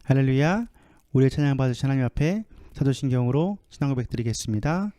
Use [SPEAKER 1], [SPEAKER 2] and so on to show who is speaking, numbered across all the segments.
[SPEAKER 1] 할렐루야. 우리의 찬양 받으신 하나님 앞에 사도신경으로 신앙 고백 드리겠습니다.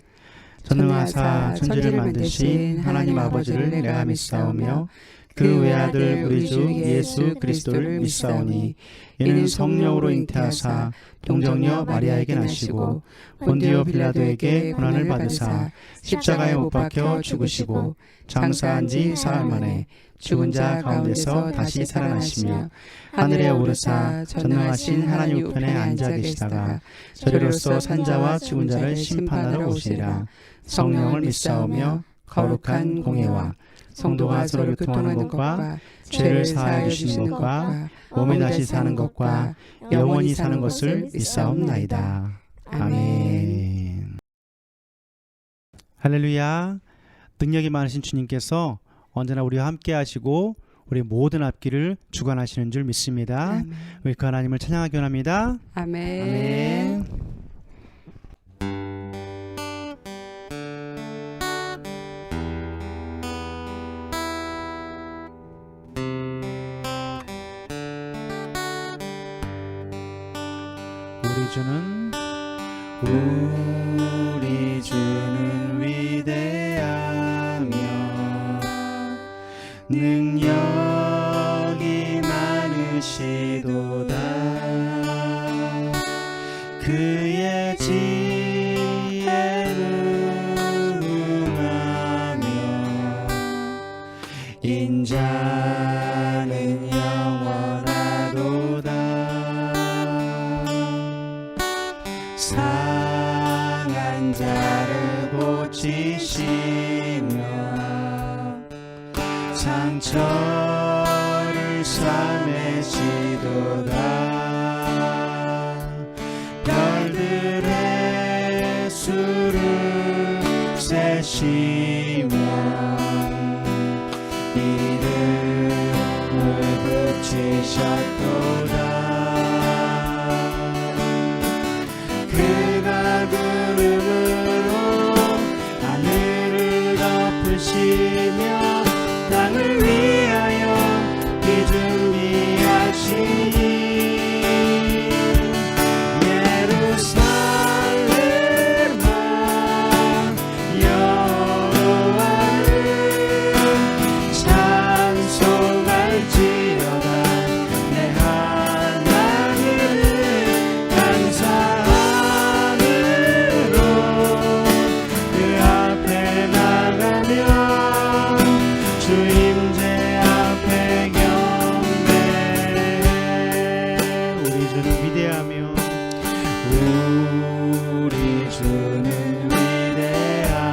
[SPEAKER 1] 전능하사 천지를 만드신 하나님 아버지를 내가 믿사오며 그 외아들 우리 주 예수 그리스도를 믿사오니 이는 성령으로 잉태하사 동정녀 마리아에게 나시고 본디오 빌라도에게 고난을 받으사 십자가에 못 박혀 죽으시고 장사한 지 사흘 만에 죽은 자 가운데서 다시 살아나시며 하늘에 오르사 전능하신 하나님 우편에 앉아 계시다가 저리로서 산자와 죽은 자를 심판하러 오시리라. 성령을 믿사오며 거룩한 공예와 성도가 서로 교통하는 것과 죄를 사하여 주시는 것과 몸에 다시 사는 것과 영원히 사는 것을 믿사옵나이다. 아멘. 할렐루야. 능력이 많으신 주님께서 언제나 우리와 함께 하시고 우리 모든 앞길을 주관하시는 줄 믿습니다.
[SPEAKER 2] 아멘.
[SPEAKER 1] 우리 그 하나님을 찬양하기 원합니다.
[SPEAKER 2] 아멘.
[SPEAKER 1] 아멘. 우리 주는 위대하며 능력이 많으시도다. 그의 지혜는 무궁하며 인자는 영원하도다. 상한 자를 고치시며 상처를 싸매시도다. 별들의 수를 세시며 이름을 붙이셨도다. 그가 구름으로 하늘을 덮으시며 땅을 위하여 비 준비하시니 예루살렘아 여호와를 찬송할지어다. 내 하나님을 감사함으로 그 앞에 나가며 주 임재 앞에 경배해. 우리 주는 위대하며 우리 주는 위대하며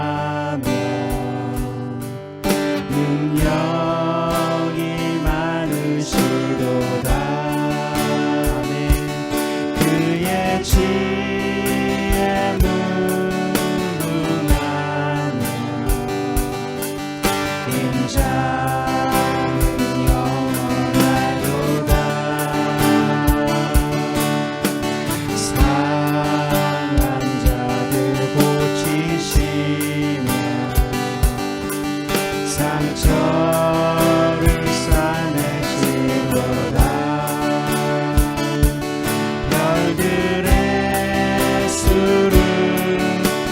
[SPEAKER 1] 능력이 많으시도다. 아멘. 그의 지혜 무궁하며 인자는 영원하도다. 상한 자들 고치시며 상처를 싸매시도다. 별들의 수를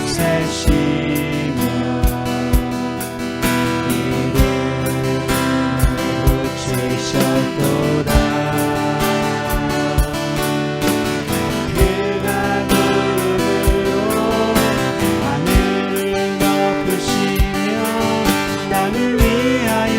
[SPEAKER 1] 세시며 이름을 붙이셨도다. 그가 구름으로 하늘을 덮으시며 땅을 위하여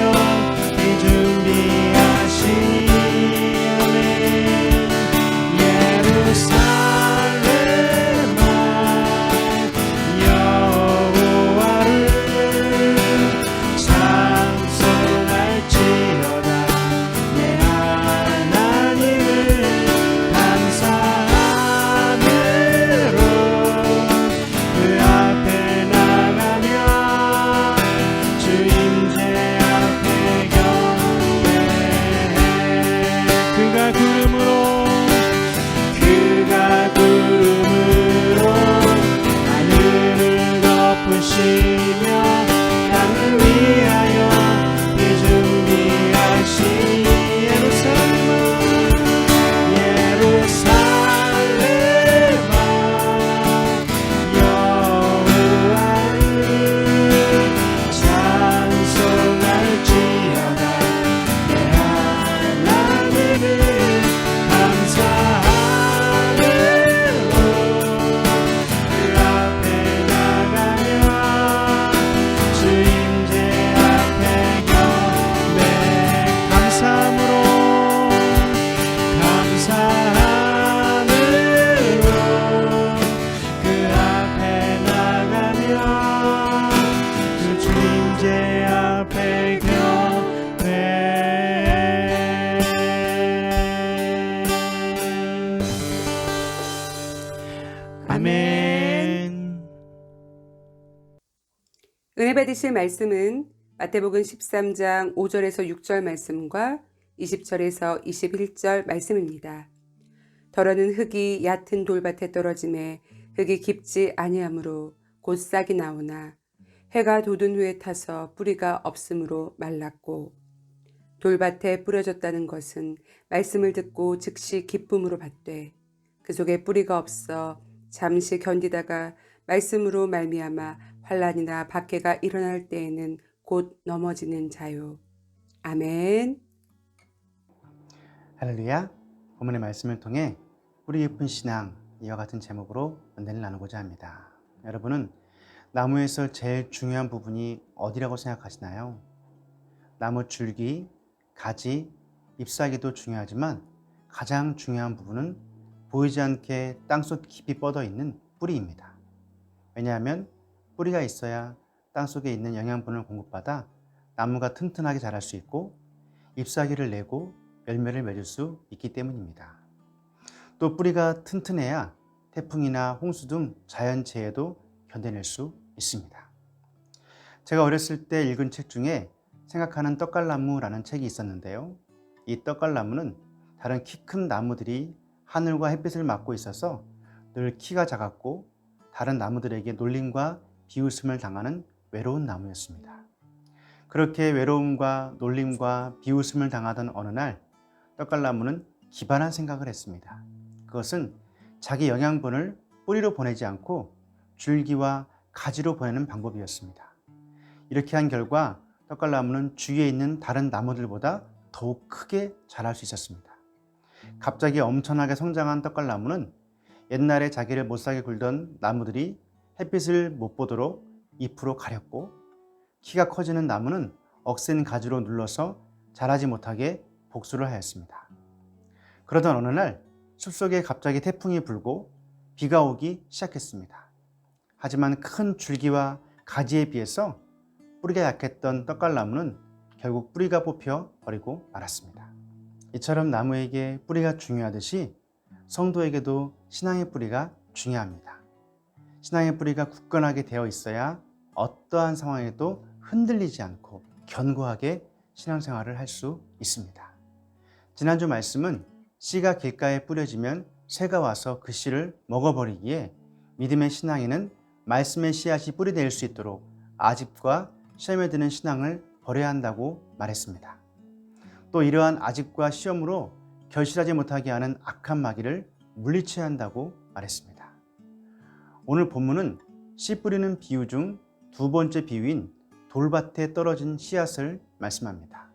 [SPEAKER 1] 발견해. 아멘.
[SPEAKER 2] 은혜 받으실 말씀은 마태복음 13장 5절에서 6절 말씀과 20절에서 21절 말씀입니다. 더러는 흙이 얕은 돌밭에 떨어짐에 흙이 깊지 아니하므로 곧 싹이 나오나 해가 돋은 후에 타서 뿌리가 없으므로 말랐고, 돌밭에 뿌려졌다는 것은 말씀을 듣고 즉시 기쁨으로 받되 그 속에 뿌리가 없어 잠시 견디다가 말씀으로 말미암아 환난이나 박해가 일어날 때에는 곧 넘어지는 자요. 아멘.
[SPEAKER 1] 할렐루야. 본문의 말씀을 통해 뿌리 깊은 신앙, 이와 같은 제목으로 은혜를 나누고자 합니다. 여러분은 나무에서 제일 중요한 부분이 어디라고 생각하시나요? 나무 줄기, 가지, 잎사귀도 중요하지만 가장 중요한 부분은 보이지 않게 땅속 깊이 뻗어 있는 뿌리입니다. 왜냐하면 뿌리가 있어야 땅속에 있는 영양분을 공급받아 나무가 튼튼하게 자랄 수 있고 잎사귀를 내고 열매를 맺을 수 있기 때문입니다. 또 뿌리가 튼튼해야 태풍이나 홍수 등 자연재해도 견뎌낼 수 있습니다. 제가 어렸을 때 읽은 책 중에 생각하는 떡갈나무라는 책이 있었는데요. 이 떡갈나무는 다른 키 큰 나무들이 하늘과 햇빛을 막고 있어서 늘 키가 작았고 다른 나무들에게 놀림과 비웃음을 당하는 외로운 나무였습니다. 그렇게 외로움과 놀림과 비웃음을 당하던 어느 날 떡갈나무는 기발한 생각을 했습니다. 그것은 자기 영양분을 뿌리로 보내지 않고 줄기와 가지로 보내는 방법이었습니다. 이렇게 한 결과 떡갈나무는 주위에 있는 다른 나무들보다 더욱 크게 자랄 수 있었습니다. 갑자기 엄청나게 성장한 떡갈나무는 옛날에 자기를 못살게 굴던 나무들이 햇빛을 못 보도록 잎으로 가렸고, 키가 커지는 나무는 억센 가지로 눌러서 자라지 못하게 복수를 하였습니다. 그러던 어느 날 숲속에 갑자기 태풍이 불고 비가 오기 시작했습니다. 하지만 큰 줄기와 가지에 비해서 뿌리가 약했던 떡갈나무는 결국 뿌리가 뽑혀 버리고 말았습니다. 이처럼 나무에게 뿌리가 중요하듯이 성도에게도 신앙의 뿌리가 중요합니다. 신앙의 뿌리가 굳건하게 되어 있어야 어떠한 상황에도 흔들리지 않고 견고하게 신앙생활을 할 수 있습니다. 지난주 말씀은 씨가 길가에 뿌려지면 새가 와서 그 씨를 먹어버리기에 믿음의 신앙에는 말씀의 씨앗이 뿌리될 수 있도록 아집과 시험에 드는 신앙을 버려야 한다고 말했습니다. 또 이러한 아집과 시험으로 결실하지 못하게 하는 악한 마귀를 물리쳐야 한다고 말했습니다. 오늘 본문은 씨 뿌리는 비유 중 두 번째 비유인 돌밭에 떨어진 씨앗을 말씀합니다.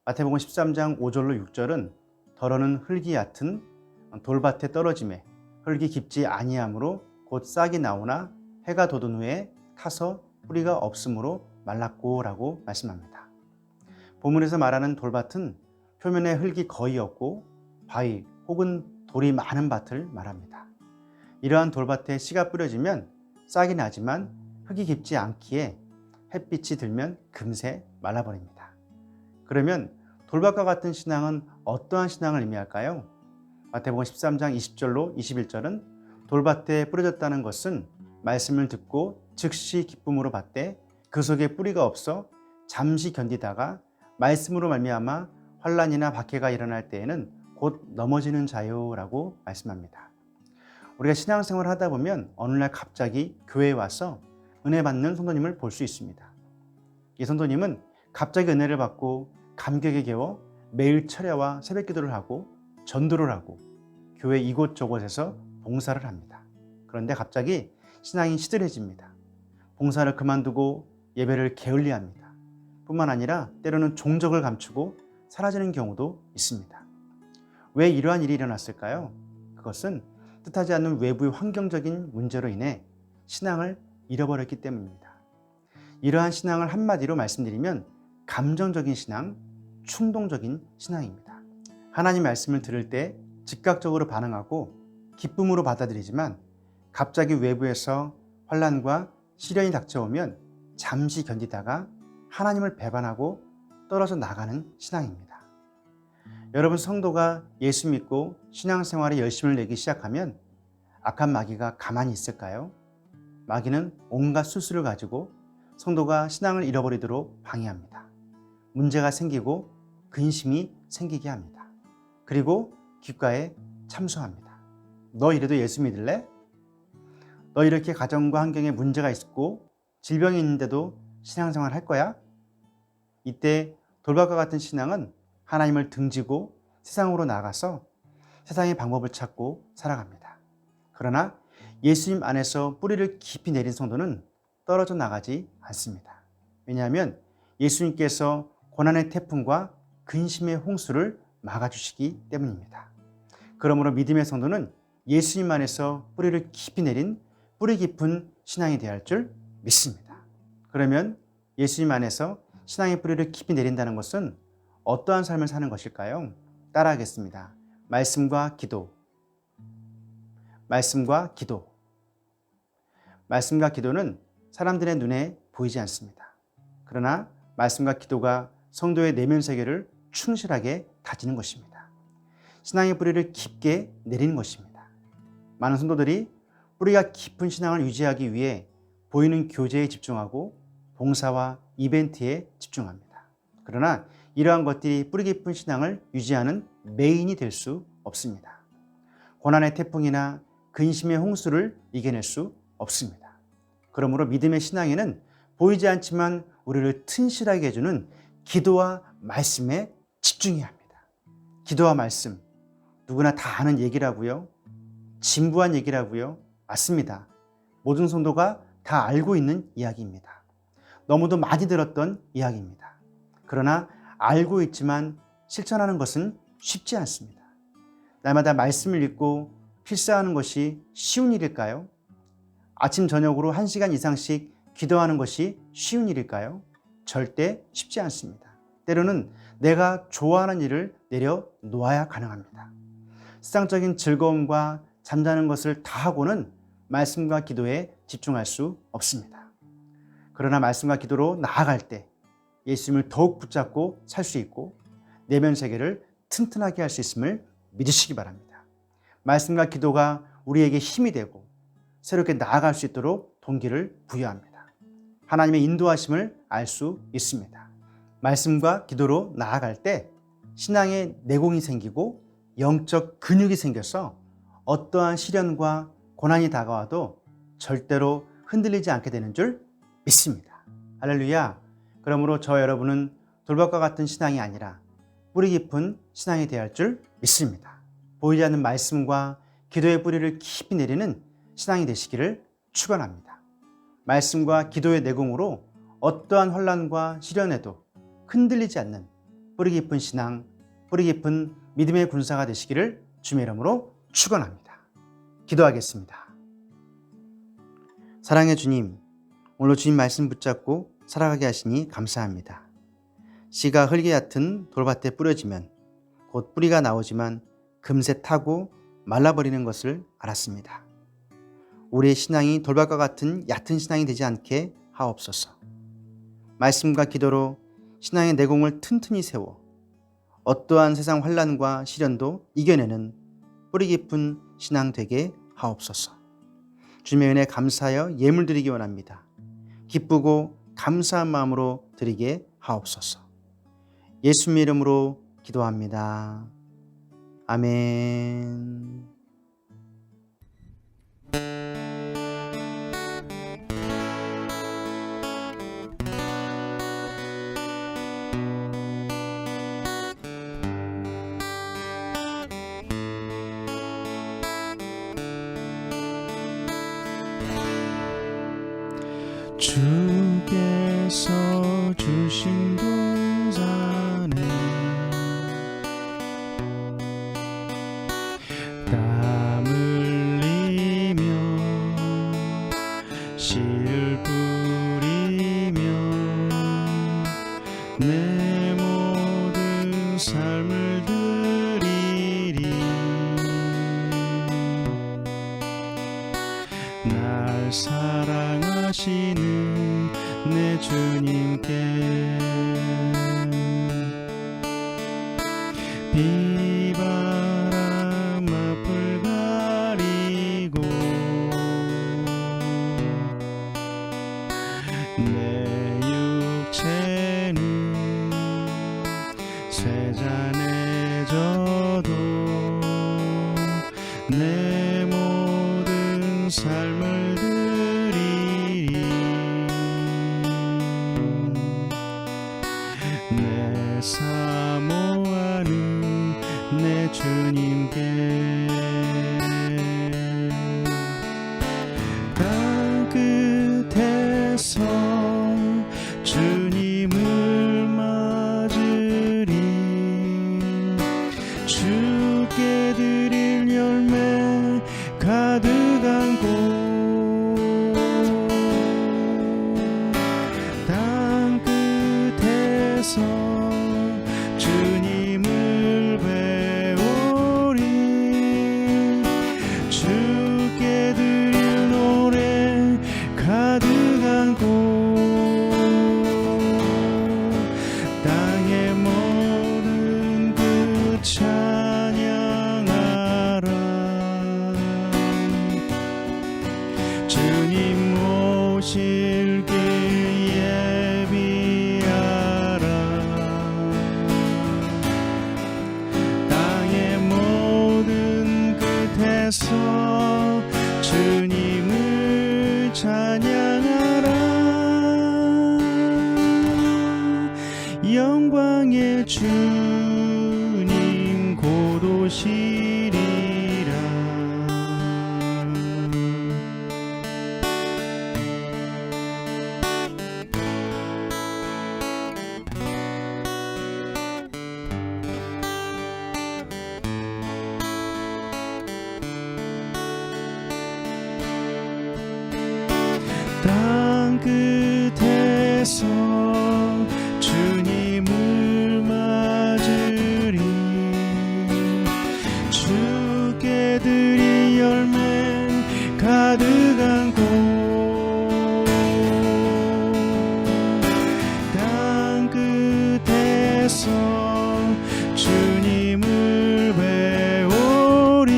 [SPEAKER 1] 마태복음 13장 5절로 6절은 더러는 흙이 얕은 돌밭에 떨어짐에 흙이 깊지 아니하므로 곧 싹이 나오나 해가 돋은 후에 타서 뿌리가 없으므로 말랐고 라고 말씀합니다. 본문에서 말하는 돌밭은 표면에 흙이 거의 없고 바위 혹은 돌이 많은 밭을 말합니다. 이러한 돌밭에 씨가 뿌려지면 싹이 나지만 흙이 깊지 않기에 햇빛이 들면 금세 말라버립니다. 그러면 돌밭과 같은 신앙은 어떠한 신앙을 의미할까요? 마태복음 13장 20절로 21절은 돌밭에 뿌려졌다는 것은 말씀을 듣고 즉시 기쁨으로 받되 그 속에 뿌리가 없어 잠시 견디다가 말씀으로 말미암아 환난이나 박해가 일어날 때에는 곧 넘어지는 자요라고 말씀합니다. 우리가 신앙생활을 하다 보면 어느 날 갑자기 교회에 와서 은혜 받는 성도님을 볼 수 있습니다. 이 성도님은 갑자기 은혜를 받고 감격에 겨워 매일 철야와 새벽 기도를 하고 전도를 하고 교회 이곳저곳에서 봉사를 합니다. 그런데 갑자기 신앙이 시들해집니다. 봉사를 그만두고 예배를 게을리합니다. 뿐만 아니라 때로는 종적을 감추고 사라지는 경우도 있습니다. 왜 이러한 일이 일어났을까요? 그것은 뜻하지 않는 외부의 환경적인 문제로 인해 신앙을 잃어버렸기 때문입니다. 이러한 신앙을 한마디로 말씀드리면 감정적인 신앙, 충동적인 신앙입니다. 하나님 말씀을 들을 때 즉각적으로 반응하고 기쁨으로 받아들이지만 갑자기 외부에서 환난과 시련이 닥쳐오면 잠시 견디다가 하나님을 배반하고 떨어져 나가는 신앙입니다. 여러분, 성도가 예수 믿고 신앙생활에 열심을 내기 시작하면 악한 마귀가 가만히 있을까요? 마귀는 온갖 수수를 가지고 성도가 신앙을 잃어버리도록 방해합니다. 문제가 생기고 근심이 생기게 합니다. 그리고 귓가에 참소합니다. 너 이래도 예수 믿을래? 너 이렇게 가정과 환경에 문제가 있고 질병이 있는데도 신앙생활 할 거야? 이때 돌박과 같은 신앙은 하나님을 등지고 세상으로 나가서 세상의 방법을 찾고 살아갑니다. 그러나 예수님 안에서 뿌리를 깊이 내린 성도는 떨어져 나가지 않습니다. 왜냐하면 예수님께서 고난의 태풍과 근심의 홍수를 막아주시기 때문입니다. 그러므로 믿음의 성도는 예수님 안에서 뿌리를 깊이 내린 뿌리 깊은 신앙이 되어야 할 줄 믿습니다. 그러면 예수님 안에서 신앙의 뿌리를 깊이 내린다는 것은 어떠한 삶을 사는 것일까요? 따라하겠습니다. 말씀과 기도. 말씀과 기도. 말씀과 기도는 사람들의 눈에 보이지 않습니다. 그러나 말씀과 기도가 성도의 내면 세계를 충실하게 다지는 것입니다. 신앙의 뿌리를 깊게 내리는 것입니다. 많은 성도들이 뿌리가 깊은 신앙을 유지하기 위해 보이는 교제에 집중하고 봉사와 이벤트에 집중합니다. 그러나 이러한 것들이 뿌리 깊은 신앙을 유지하는 메인이 될 수 없습니다. 고난의 태풍이나 근심의 홍수를 이겨낼 수 없습니다. 그러므로 믿음의 신앙에는 보이지 않지만 우리를 튼실하게 해주는 기도와 말씀에 집중해야 합니다. 기도와 말씀, 누구나 다 아는 얘기라고요? 진부한 얘기라고요? 맞습니다. 모든 성도가 다 알고 있는 이야기입니다. 너무도 많이 들었던 이야기입니다. 그러나 알고 있지만 실천하는 것은 쉽지 않습니다. 날마다 말씀을 읽고 필사하는 것이 쉬운 일일까요? 아침 저녁으로 1시간 이상씩 기도하는 것이 쉬운 일일까요? 절대 쉽지 않습니다. 때로는 내가 좋아하는 일을 내려놓아야 가능합니다. 세상적인 즐거움과 잠자는 것을 다 하고는 말씀과 기도에 집중할 수 없습니다. 그러나 말씀과 기도로 나아갈 때 예수님을 더욱 붙잡고 살 수 있고 내면 세계를 튼튼하게 할 수 있음을 믿으시기 바랍니다. 말씀과 기도가 우리에게 힘이 되고 새롭게 나아갈 수 있도록 동기를 부여합니다. 하나님의 인도하심을 알 수 있습니다. 말씀과 기도로 나아갈 때 신앙의 내공이 생기고 영적 근육이 생겨서 어떠한 시련과 고난이 다가와도 절대로 흔들리지 않게 되는 줄 믿습니다. 할렐루야. 그러므로 저 여러분은 돌박과 같은 신앙이 아니라 뿌리 깊은 신앙이 되어야 할 줄 믿습니다. 보이지 않는 말씀과 기도의 뿌리를 깊이 내리는 신앙이 되시기를 축원합니다. 말씀과 기도의 내공으로 어떠한 혼란과 시련에도 흔들리지 않는 뿌리 깊은 신앙, 뿌리 깊은 믿음의 군사가 되시기를 주님의 이름으로 축원합니다. 기도하겠습니다. 사랑의 주님, 오늘 주님 말씀 붙잡고 살아가게 하시니 감사합니다. 씨가 흙에 얕은 돌밭에 뿌려지면 곧 뿌리가 나오지만 금세 타고 말라버리는 것을 알았습니다. 우리의 신앙이 돌밭과 같은 얕은 신앙이 되지 않게 하옵소서. 말씀과 기도로 신앙의 내공을 튼튼히 세워 어떠한 세상 환난과 시련도 이겨내는 뿌리 깊은 신앙 되게 하옵소서. 주님의 은혜 감사하여 예물 드리기 원합니다. 기쁘고 감사한 마음으로 드리게 하옵소서. 예수님의 이름으로 기도합니다. 아멘.
[SPEAKER 3] 주께서 주신 동산에 땀 흘리며 씨를 뿌리며 내 모든 삶을 드리리. 날 사랑하시는 함께 비바람 앞을 가리고 내 육체는 쇠잔해져도 내 모든 삶을 드리리 내 사모하는 내 주님께 땅 끝에서 주님을 맞으리 주께 드릴 열매 가득한 곳 땅 끝에서 주님을 배우리 주께 드릴 노래 가득한 곳 땅의 모든 끝 찬양하라 주님 오실 길 예비하라 땅의 모든 끝에서 주님을 찬양하라 영광의 주님 곧 오시리라 땅 끝에서 주님을 맞으리 주께 드릴 열매 가득한 곳 땅 끝에서 주님을 배우리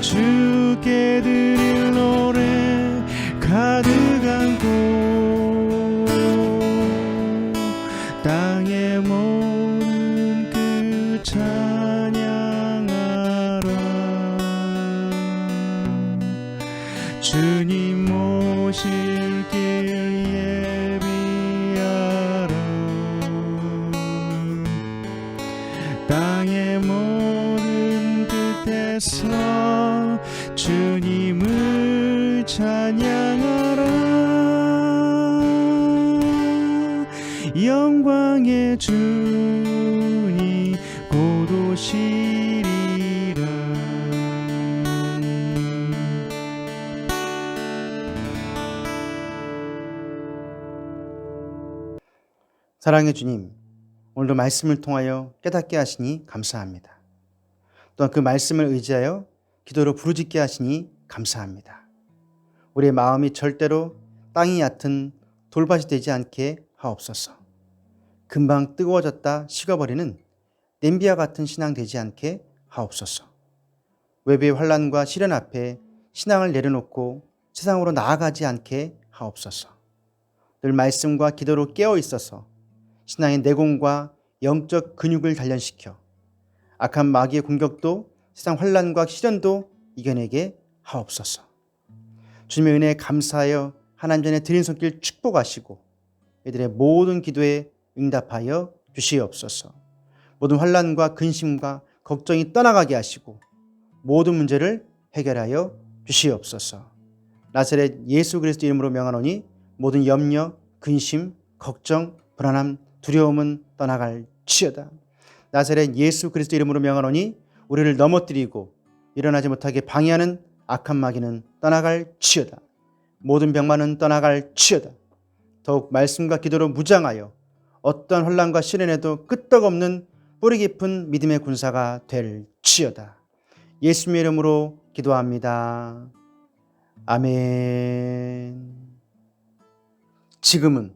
[SPEAKER 3] 주께 드릴 노래 가득한 곳 땅의 모든 끝 찬양하라 주님 오실 길 예비하라 땅의 모든 끝에서 주님을 찬양하라 영광의 주님 곧 오시리라
[SPEAKER 1] 사랑의 주님, 오늘도 말씀을 통하여 깨닫게 하시니 감사합니다. 또한 그 말씀을 의지하여 기도로 부르짖게 하시니 감사합니다. 우리의 마음이 절대로 땅이 얕은 돌밭이 되지 않게 하옵소서. 금방 뜨거워졌다 식어버리는 냄비와 같은 신앙 되지 않게 하옵소서. 외부의 환난과 시련 앞에 신앙을 내려놓고 세상으로 나아가지 않게 하옵소서. 늘 말씀과 기도로 깨어 있어서 신앙의 내공과 영적 근육을 단련시켜 악한 마귀의 공격도 세상 환난과 시련도 이겨내게 하옵소서. 주님의 은혜에 감사하여 하나님 전에 드린 손길 축복하시고 이들의 모든 기도에 응답하여 주시옵소서. 모든 환난과 근심과 걱정이 떠나가게 하시고 모든 문제를 해결하여 주시옵소서. 나사렛 예수 그리스도 이름으로 명하노니 모든 염려, 근심, 걱정, 불안함, 두려움은 떠나갈지어다. 나사렛 예수 그리스도 이름으로 명하노니 우리를 넘어뜨리고 일어나지 못하게 방해하는 악한 마귀는 떠나갈지어다. 모든 병만은 떠나갈지어다. 더욱 말씀과 기도로 무장하여 어떠한 혼란과 시련에도 끄떡없는 뿌리 깊은 믿음의 군사가 될지어다. 예수님의 이름으로 기도합니다. 아멘. 지금은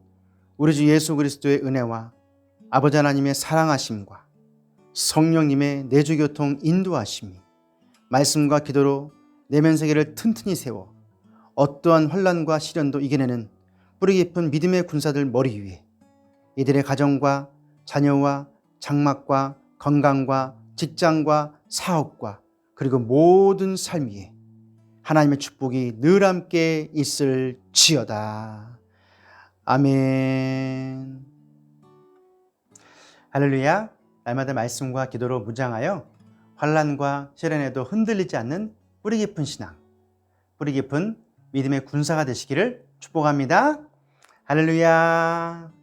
[SPEAKER 1] 우리 주 예수 그리스도의 은혜와 아버지 하나님의 사랑하심과 성령님의 내주교통 인도하심이 말씀과 기도로 내면 세계를 튼튼히 세워 어떠한 환난과 시련도 이겨내는 뿌리 깊은 믿음의 군사들 머리 위에 이들의 가정과 자녀와 장막과 건강과 직장과 사업과 그리고 모든 삶 위에 하나님의 축복이 늘 함께 있을지어다. 아멘. 할렐루야. 날마다 말씀과 기도로 무장하여 환난과 시련에도 흔들리지 않는 뿌리 깊은 신앙, 뿌리 깊은 믿음의 군사가 되시기를 축복합니다. 할렐루야.